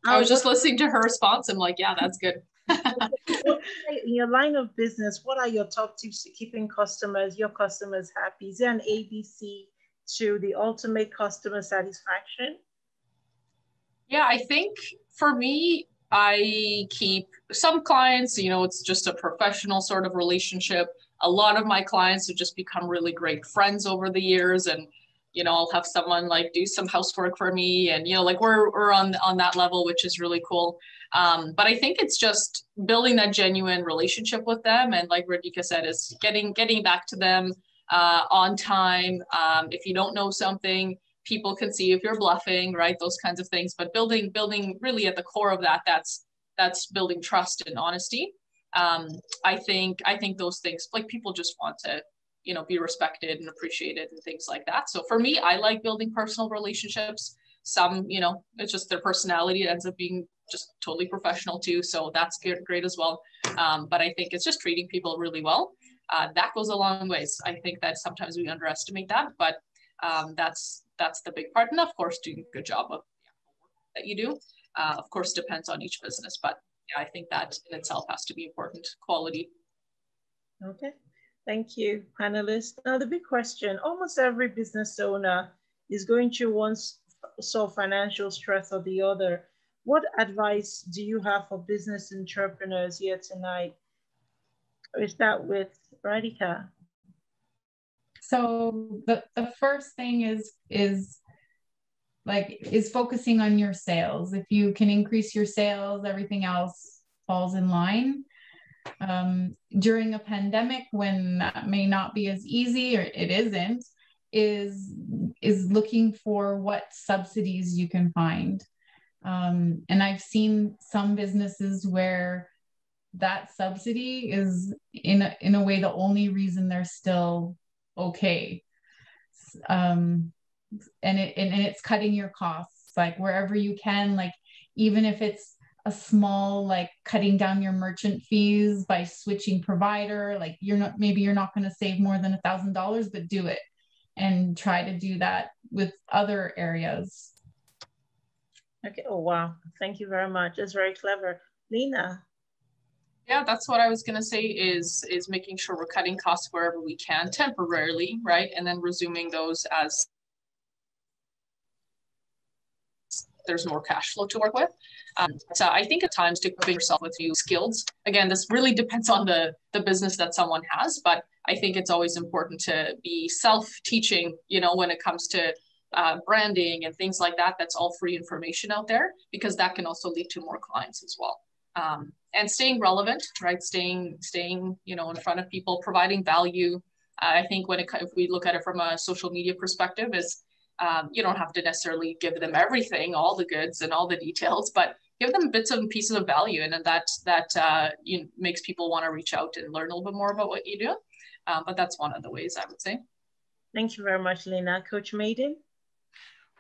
I was just listening to her response. I'm like, yeah, that's good.
In your line of business, what are your top tips to keeping your customers happy? Is there an ABC to the ultimate customer satisfaction?
Yeah, I think for me, I keep some clients, it's just a professional sort of relationship. A lot of my clients have just become really great friends over the years, and I'll have someone like do some housework for me, and like we're on that level, which is really cool. But I think it's just building that genuine relationship with them, and like Radhika said, is getting back to them on time. If you don't know something, people can see if you're bluffing, right? Those kinds of things. But building really at the core of that's building trust and honesty. I think those things, like, people just want to be respected and appreciated and things like that. So for me, I like building personal relationships. Some, it's just their personality. It ends up being just totally professional too. So that's great as well. But I think it's just treating people really well. That goes a long ways. I think that sometimes we underestimate that, but that's the big part. And of course, doing a good job of that you do. Of course, depends on each business, but yeah, I think that in itself has to be important quality.
Okay. Thank you, panelists. Now, the big question, almost every business owner is going through one sort of financial stress or the other. What advice do you have for business entrepreneurs here tonight? We start with Radhika.
So the first thing is focusing on your sales. If you can increase your sales, everything else falls in line. During a pandemic, when that may not be as easy, or it isn't, is looking for what subsidies you can find. And I've seen some businesses where that subsidy is in a way the only reason they're still okay. And it's cutting your costs, like wherever you can, like even if it's a small, like cutting down your merchant fees by switching provider, like maybe you're not going to save more than $1,000, but do it and try to do that with other areas.
Okay. Oh, wow. Thank you very much. That's very clever. Lina.
Yeah, that's what I was going to say is making sure we're cutting costs wherever we can temporarily, right? And then resuming those as there's more cash flow to work with. So I think at times to equip yourself with new skills. Again, this really depends on the business that someone has, but I think it's always important to be self-teaching, when it comes to branding and things like that. That's all free information out there, because that can also lead to more clients as well. And staying relevant, right? Staying, in front of people, providing value. I think if we look at it from a social media perspective, is you don't have to necessarily give them everything, all the goods and all the details, but give them bits and pieces of value, and that makes people want to reach out and learn a little bit more about what you do. But that's one of the ways I would say.
Thank you very much, Lina. Coach Maiden?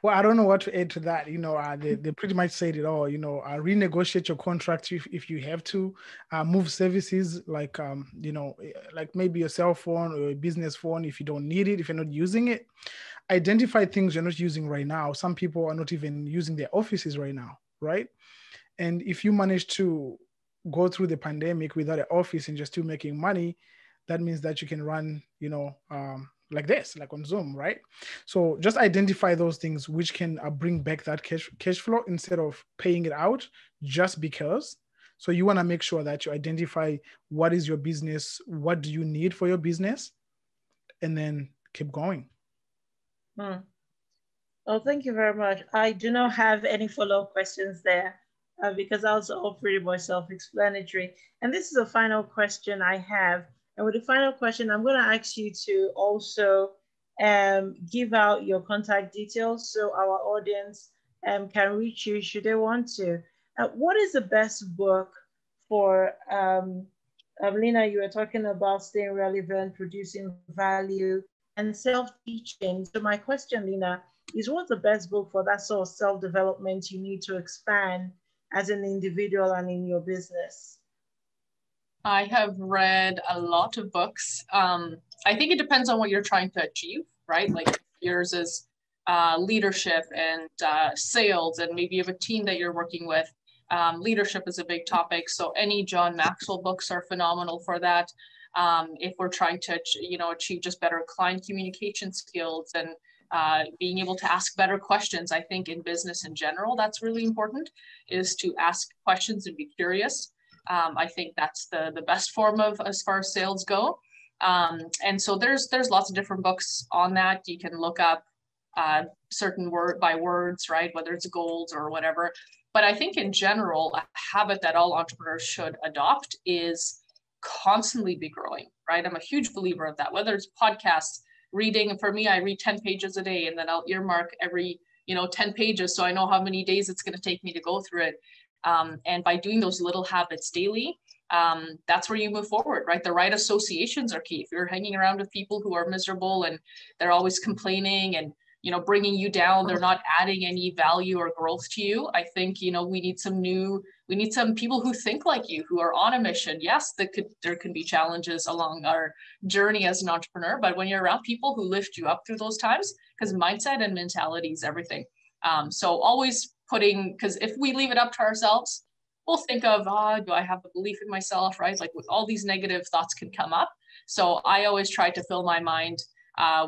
Well, I don't know what to add to that. They pretty much said it all. Renegotiate your contract if you have to. Move services like like maybe your cell phone or a business phone if you don't need it, if you're not using it. Identify things you're not using right now. Some people are not even using their offices right now, right? And if you manage to go through the pandemic without an office and just still making money, that means that you can run, like this, like on Zoom, right? So just identify those things which can bring back that cash flow instead of paying it out just because. So you want to make sure that you identify what is your business, what do you need for your business, and then keep going.
Oh, thank you very much. I do not have any follow-up questions there because I was all pretty much self-explanatory. And this is the final question I have. And with the final question, I'm going to ask you to also give out your contact details so our audience can reach you should they want to. What is the best book for, Lina, you were talking about staying relevant, producing value, and self-teaching. So my question, Lina, is what's the best book for that sort of self-development you need to expand as an individual and in your business?
I have read a lot of books. I think it depends on what you're trying to achieve, right? Like yours is leadership and sales, and maybe you have a team that you're working with. Leadership is a big topic. So any John Maxwell books are phenomenal for that. If we're trying to, achieve just better client communication skills and being able to ask better questions, I think in business in general, that's really important, is to ask questions and be curious. I think that's the best form of as far as sales go. And so there's lots of different books on that. You can look up certain word by words, right? Whether it's goals or whatever. But I think in general, a habit that all entrepreneurs should adopt is constantly be growing, right? I'm a huge believer of that, whether it's podcasts, reading. And for me, I read 10 pages a day, and then I'll earmark every, 10 pages. So I know how many days it's going to take me to go through it. And by doing those little habits daily, that's where you move forward, right? The right associations are key. If you're hanging around with people who are miserable and they're always complaining and, bringing you down, they're not adding any value or growth to you. I think, we need some people who think like you, who are on a mission. Yes, there can be challenges along our journey as an entrepreneur, but when you're around people who lift you up through those times, because mindset and mentality is everything. So always because if we leave it up to ourselves, we'll think of, do I have the belief in myself, right? Like with all these negative thoughts can come up. So I always try to fill my mind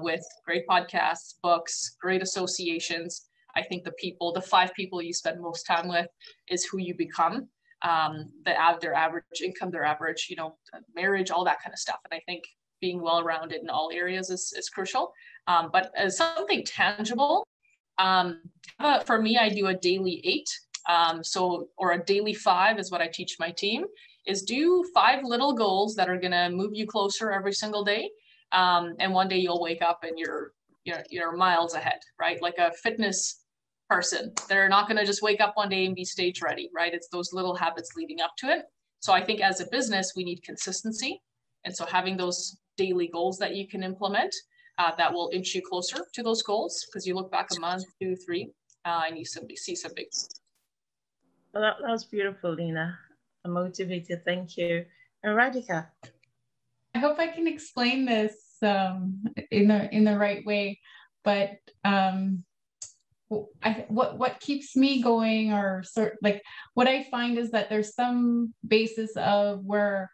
with great podcasts, books, great associations. I think the 5 people you spend most time with is who you become, their average income, their average, marriage, all that kind of stuff. And I think being well-rounded in all areas is crucial. But as something tangible, for me, I do a daily 8. Or a daily 5 is what I teach my team, is do 5 little goals that are going to move you closer every single day. And one day you'll wake up and you're miles ahead, right? Like a fitness person, they're not going to just wake up one day and be stage ready, right? It's those little habits leading up to it. So I think as a business, we need consistency. And so having those daily goals that you can implement, that will inch you closer to those goals, because you look back a month, 2, 3, and you see some big.
Well, that was beautiful, Lina. I'm motivated. Thank you. And Radhika.
I hope I can explain this in the right way, but what keeps me going, or what I find is that there's some basis of where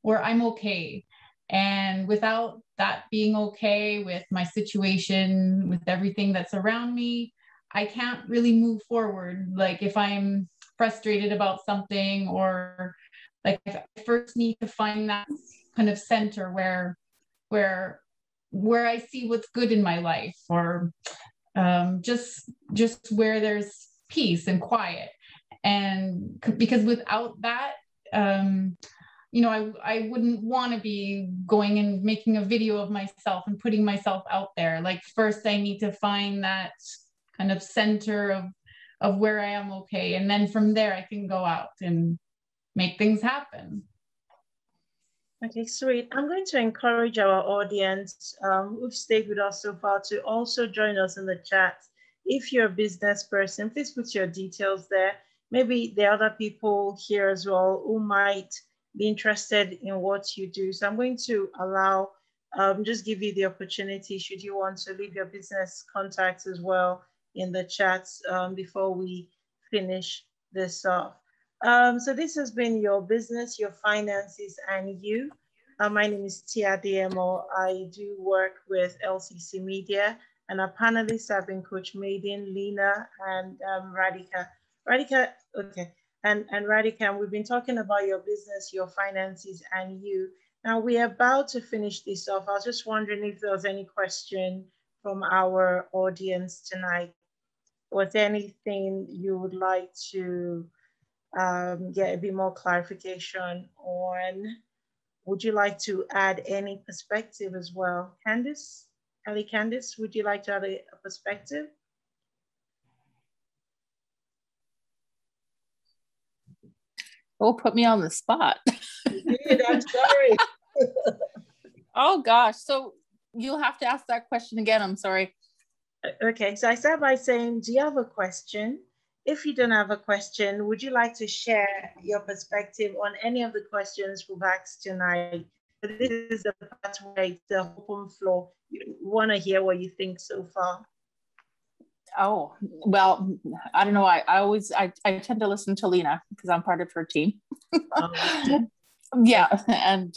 I'm okay. And without that being okay with my situation, with everything that's around me, I can't really move forward. Like if I'm frustrated about something, or like I first need to find that kind of center where I see what's good in my life, or just where there's peace and quiet. And because without that, I wouldn't want to be going and making a video of myself and putting myself out there. Like first I need to find that kind of center of where I am okay. And then from there I can go out and make things happen.
Okay, sweet. I'm going to encourage our audience who've stayed with us so far to also join us in the chat. if you're a business person, please put your details there. Maybe there are other people here as well who might be interested in what you do. So I'm going to allow, just give you the opportunity, should you want to leave your business contacts as well in the chats before we finish this off. So this has been Your Business, Your Finances, and You. My name is Tia DMO. I do work with LCCMedia, and our panelists have been Coach Maiden, Lina, and Radhika. Radhika, okay, and Radhika, and we've been talking about your business, your finances, and you. Now we're about to finish this off. I was just wondering if there was any question from our audience tonight. Was there anything you would like to get a bit more clarification on? Would you like to add any perspective as well? Candice, Candice, would you like to add a perspective?
Oh, put me on the spot.
You did, I'm sorry.
Oh gosh, so you'll have to ask that question again, I'm sorry.
Okay, so I start by saying, do you have a question? If you don't have a question, would you like to share your perspective on any of the questions we've asked tonight? This is the part where it's the open floor. You want to hear what you think so far.
Oh, well, I don't know. I tend to listen to Lina because I'm part of her team. Yeah, and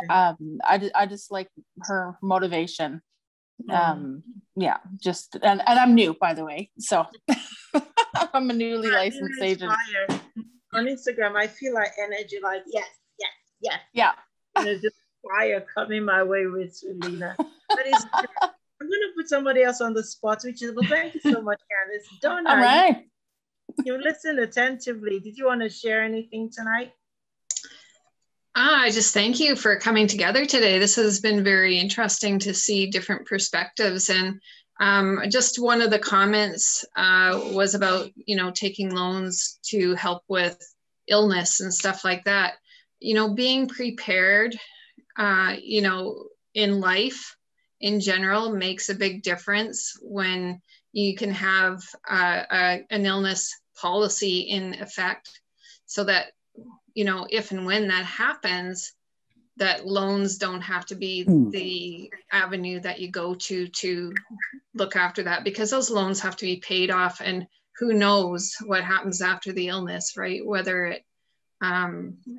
I just like her motivation. Yeah, just and I'm new, by the way, so I'm a newly licensed agent.
On Instagram, I feel like energy, like yes,
yeah.
There's just fire coming my way with Lina. But it's true. I'm going to put somebody else on the spot, which is, well, thank you so much, Candice. Donna,
all right.
You listened attentively. Did you want to share anything tonight?
I just thank you for coming together today. This has been very interesting to see different perspectives. And just one of the comments was about, taking loans to help with illness and stuff like that. Being prepared, in life in general makes a big difference when you can have an illness policy in effect, so that, if and when that happens, that loans don't have to be the avenue that you go to look after that, because those loans have to be paid off, and who knows what happens after the illness, right? Whether it,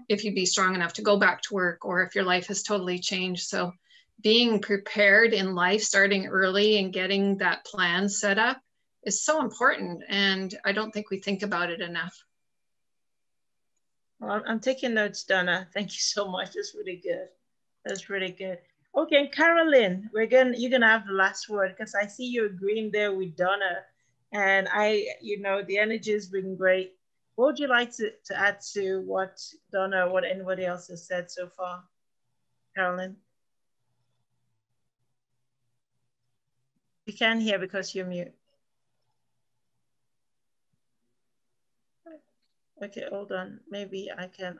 if you'd be strong enough to go back to work, or if your life has totally changed. So being prepared in life, starting early and getting that plan set up is so important. And I don't think we think about it enough.
Well, I'm taking notes, Donna. Thank you so much. That's really good. That's really good. Okay, Carolyn, you're gonna have the last word, because I see you agreeing there with Donna, and the energy has been great. What would you like to add to what Donna, what anybody else has said so far? Carolyn? You can't hear because you're mute. Okay, hold on. Maybe I can.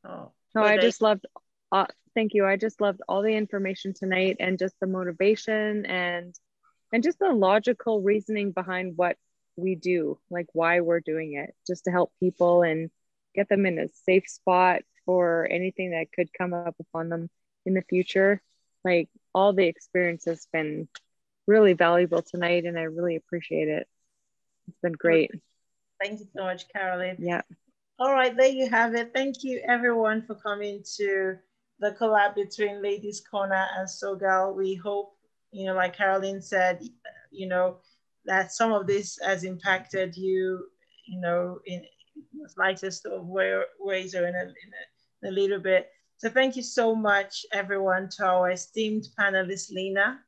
Oh,
no, I just loved, thank you. I just loved all the information tonight, and just the motivation and just the logical reasoning behind what we do, like why we're doing it, just to help people and get them in a safe spot for anything that could come up upon them in the future. Like, all the experience has been really valuable tonight, and I really appreciate it. It's been great.
Thank you so much, Carolyn.
Yeah.
All right, there you have it. Thank you everyone for coming to the collab between Ladies Corner and SoGal. We hope, like Carolyn said, that some of this has impacted you, in the slightest of ways, or in a little bit. So thank you so much, everyone, to our esteemed panelists, Lina,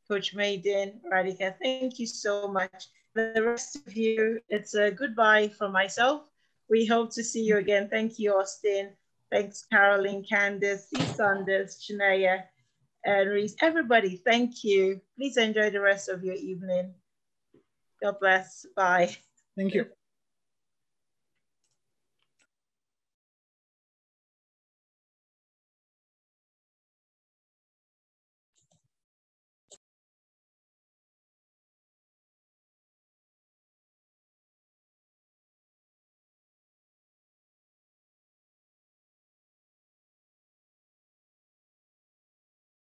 Coach Maiden, Radhika. Thank you so much. The rest of you, it's a goodbye from myself. We hope to see you again. Thank you, Austin. Thanks, Caroline, Candice, Sanders, Shania, and Reese. Everybody, thank you. Please enjoy the rest of your evening. God bless. Bye.
Thank you.